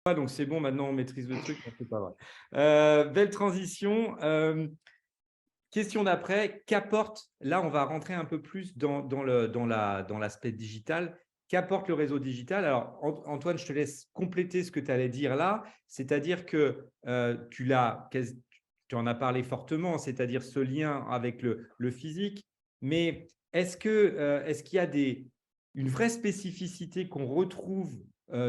Donc c'est bon, maintenant on maîtrise le truc, mais c'est pas vrai. Belle transition. Question d'après, qu'apporte, là on va rentrer un peu plus dans l'aspect digital, qu'apporte le réseau digital? Alors Antoine, je te laisse compléter ce que tu allais dire là, c'est-à-dire que tu en as parlé fortement, c'est-à-dire ce lien avec le physique, mais est-ce qu'il y a une vraie spécificité qu'on retrouve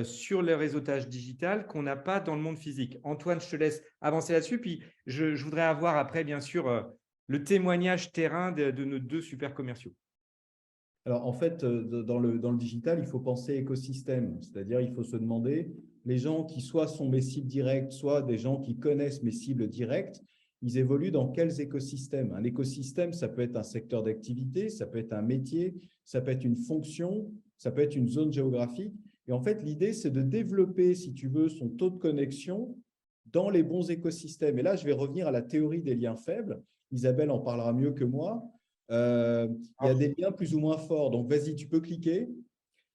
sur le réseautage digital qu'on n'a pas dans le monde physique? Antoine, je te laisse avancer là-dessus, puis je voudrais avoir après, bien sûr, le témoignage terrain de nos deux super commerciaux. Alors, en fait, dans le digital, il faut penser écosystème, c'est-à-dire il faut se demander, les gens qui soit sont mes cibles directes, soit des gens qui connaissent mes cibles directes, ils évoluent dans quels écosystèmes? Un écosystème, ça peut être un secteur d'activité, ça peut être un métier, ça peut être une fonction, ça peut être une zone géographique. Et en fait, l'idée, c'est de développer, si tu veux, son taux de connexion dans les bons écosystèmes. Et là, je vais revenir à la théorie des liens faibles. Isabelle en parlera mieux que moi. Il y a des liens plus ou moins forts. Donc, vas-y, tu peux cliquer.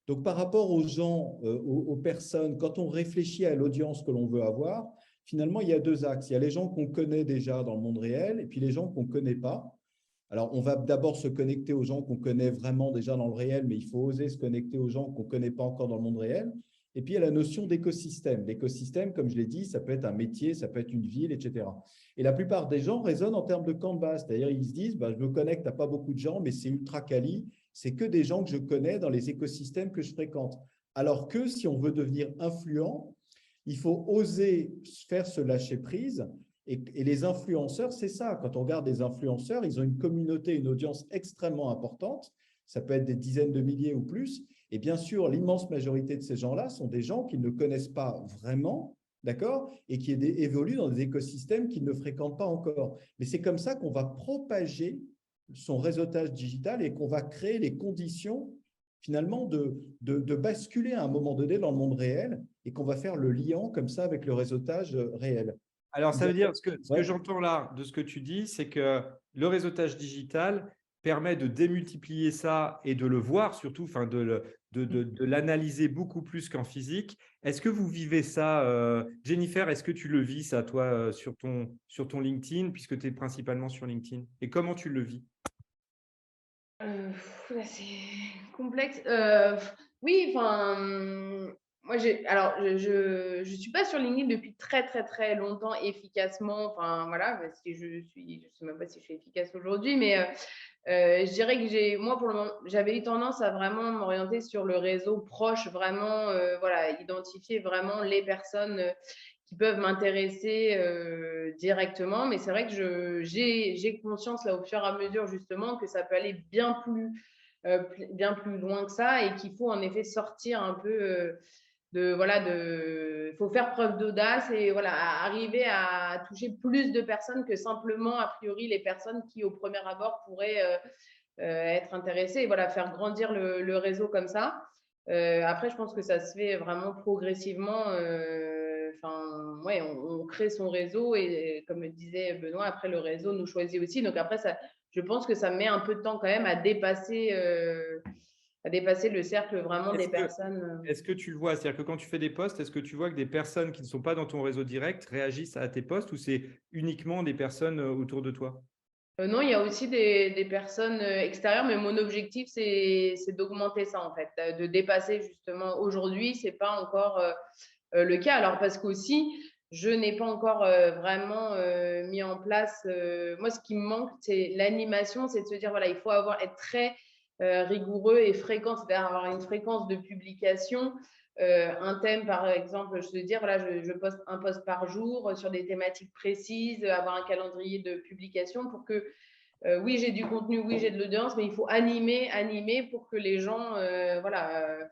Donc, par rapport aux gens, aux personnes, quand on réfléchit à l'audience que l'on veut avoir, finalement, il y a deux axes. Il y a les gens qu'on connaît déjà dans le monde réel et puis les gens qu'on ne connaît pas. Alors, on va d'abord se connecter aux gens qu'on connaît vraiment déjà dans le réel, mais il faut oser se connecter aux gens qu'on ne connaît pas encore dans le monde réel. Et puis, il y a la notion d'écosystème. L'écosystème, comme je l'ai dit, ça peut être un métier, ça peut être une ville, etc. Et la plupart des gens raisonnent en termes de canvas, c'est-à-dire ils se disent, bah, je me connecte à pas beaucoup de gens, mais c'est ultra quali, c'est que des gens que je connais dans les écosystèmes que je fréquente. Alors que si on veut devenir influent, il faut oser faire ce lâcher prise. Et les influenceurs, c'est ça. Quand on regarde des influenceurs, ils ont une communauté, une audience extrêmement importante. Ça peut être des dizaines de milliers ou plus. Et bien sûr, l'immense majorité de ces gens-là sont des gens qu'ils ne connaissent pas vraiment, d'accord, et qui évoluent dans des écosystèmes qu'ils ne fréquentent pas encore. Mais c'est comme ça qu'on va propager son réseautage digital et qu'on va créer les conditions finalement de basculer à un moment donné dans le monde réel et qu'on va faire le lien comme ça avec le réseautage réel. Alors, ça veut dire, ce que Ouais. j'entends là de ce que tu dis, c'est que le réseautage digital permet de démultiplier ça et de le voir surtout, enfin de l'analyser beaucoup plus qu'en physique. Est-ce que vous vivez ça, Jennifer, est-ce que tu le vis ça, toi, sur ton LinkedIn, puisque tu es principalement sur LinkedIn? Et comment tu le vis? Là, c'est complexe. Oui, enfin, moi, alors, je suis pas sur LinkedIn depuis très, très, très longtemps efficacement. Enfin, voilà, parce que je sais même pas si je suis efficace aujourd'hui, mais je dirais que moi, pour le moment, j'avais eu tendance à vraiment m'orienter sur le réseau proche, vraiment, voilà, identifier vraiment les personnes qui peuvent m'intéresser directement. Mais c'est vrai que j'ai conscience là au fur et à mesure justement que ça peut aller bien plus loin que ça et qu'il faut en effet sortir un peu faut faire preuve d'audace et voilà, arriver à toucher plus de personnes que simplement a priori les personnes qui au premier abord pourraient être intéressées et voilà, faire grandir le réseau comme ça. Après, je pense que ça se fait vraiment progressivement. Enfin, ouais, on crée son réseau et comme le disait Benoît, après le réseau nous choisit aussi. Donc après, je pense que ça met un peu de temps quand même à dépasser le cercle vraiment des Est-ce que, personnes. est-ce que tu le vois? C'est-à-dire que quand tu fais des posts, est-ce que tu vois que des personnes qui ne sont pas dans ton réseau direct réagissent à tes posts ou c'est uniquement des personnes autour de toi? Non, il y a aussi des personnes extérieures, mais mon objectif, c'est d'augmenter ça en fait, de dépasser justement. Aujourd'hui, c'est pas encore le cas. Alors parce qu'aussi, je n'ai pas encore vraiment mis en place. Moi, ce qui me manque, c'est l'animation, c'est de se dire voilà, il faut être très rigoureux et fréquent, c'est-à-dire avoir une fréquence de publication. Un thème, par exemple, je veux dire, voilà, je poste un post par jour sur des thématiques précises, avoir un calendrier de publication pour que, oui, j'ai du contenu, oui, j'ai de l'audience, mais il faut animer pour que les gens, voilà,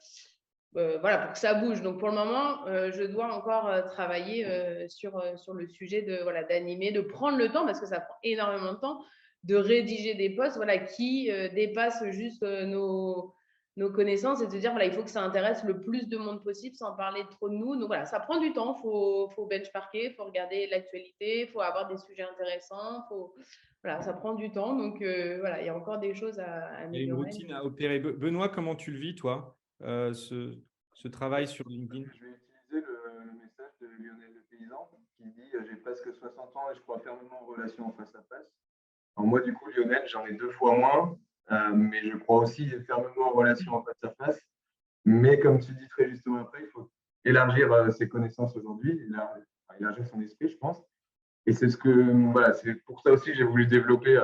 pour que ça bouge. Donc pour le moment, je dois encore travailler sur le sujet voilà, d'animer, de prendre le temps, parce que ça prend énormément de temps, de rédiger des posts voilà, qui dépassent juste nos connaissances et de se dire, voilà, il faut que ça intéresse le plus de monde possible sans parler trop de nous. Donc voilà, ça prend du temps, faut benchmarker, faut regarder l'actualité, faut avoir des sujets intéressants, voilà, ça prend du temps. Donc voilà, il y a encore des choses à Il y a une améliorer. routine à opérer. Benoît, comment tu le ce travail sur LinkedIn? Je vais utiliser le message presque 60 ans et je crois fermement aux relations en face à face. Alors moi, du coup, Lionel, j'en ai 2 fois moins, mais je crois aussi fermement aux relations en face à face. Mais comme tu dis très justement après, il faut élargir ses connaissances aujourd'hui, élargir son esprit, je pense. Et c'est voilà, c'est pour ça aussi que j'ai voulu développer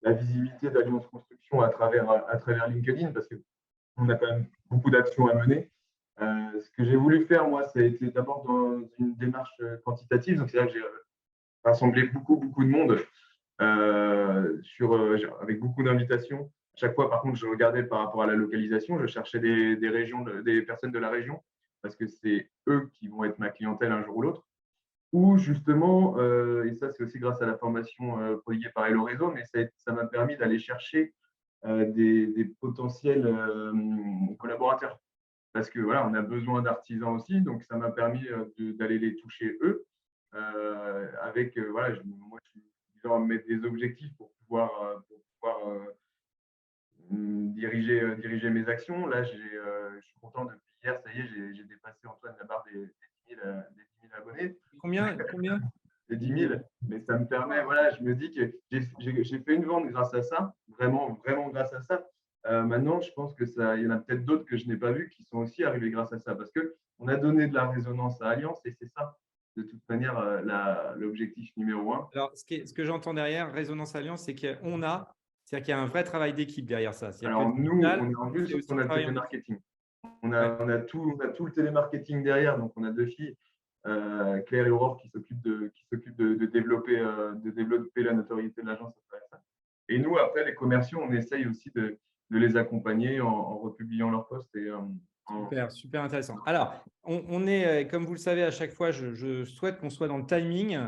la visibilité d'Alliance Construction à travers LinkedIn, parce qu'on a quand même beaucoup d'actions à mener. Ce que j'ai voulu faire, moi, ça a été d'abord dans une démarche quantitative. Donc, c'est-à-dire que j'ai rassemblé beaucoup de monde avec beaucoup d'invitations. Chaque fois, par contre, je regardais par rapport à la localisation. Je cherchais des personnes de la région, parce que c'est eux qui vont être ma clientèle un jour ou l'autre. Ou justement, et ça c'est aussi grâce à la formation prodiguée par Hello Réseau, mais ça m'a permis d'aller chercher des potentiels collaborateurs. Parce que voilà, on a besoin d'artisans aussi, donc ça m'a permis d'aller les toucher eux. Voilà, moi je suis du genre à me mettre des objectifs pour pouvoir diriger mes actions. Là, je suis content depuis hier, ça y est, j'ai dépassé, Antoine, la barre des 10 000 abonnés. Combien Des 10 000. Mais ça me permet, voilà, je me dis que j'ai fait une vente grâce à ça, vraiment grâce à ça. Maintenant, je pense qu'il y en a peut-être d'autres que je n'ai pas vus qui sont aussi arrivés grâce à ça, parce qu'on a donné de la résonance à Alliance et c'est ça, de toute manière, l'objectif numéro 1. Alors, ce que j'entends derrière Résonance Alliance, c'est c'est-à-dire qu'il y a un vrai travail d'équipe derrière ça. Alors, nous, on est en vue, sauf qu'on a le télémarketing. On a tout le télémarketing derrière, donc on a 2 filles, Claire et Aurore, qui s'occupent de développer la notoriété de l'agence à travers ça. Et nous, après, les commerciaux, on essaye aussi de les accompagner en republiant leurs posts. Super intéressant. Alors, on est, comme vous le savez, à chaque fois, je souhaite qu'on soit dans le timing.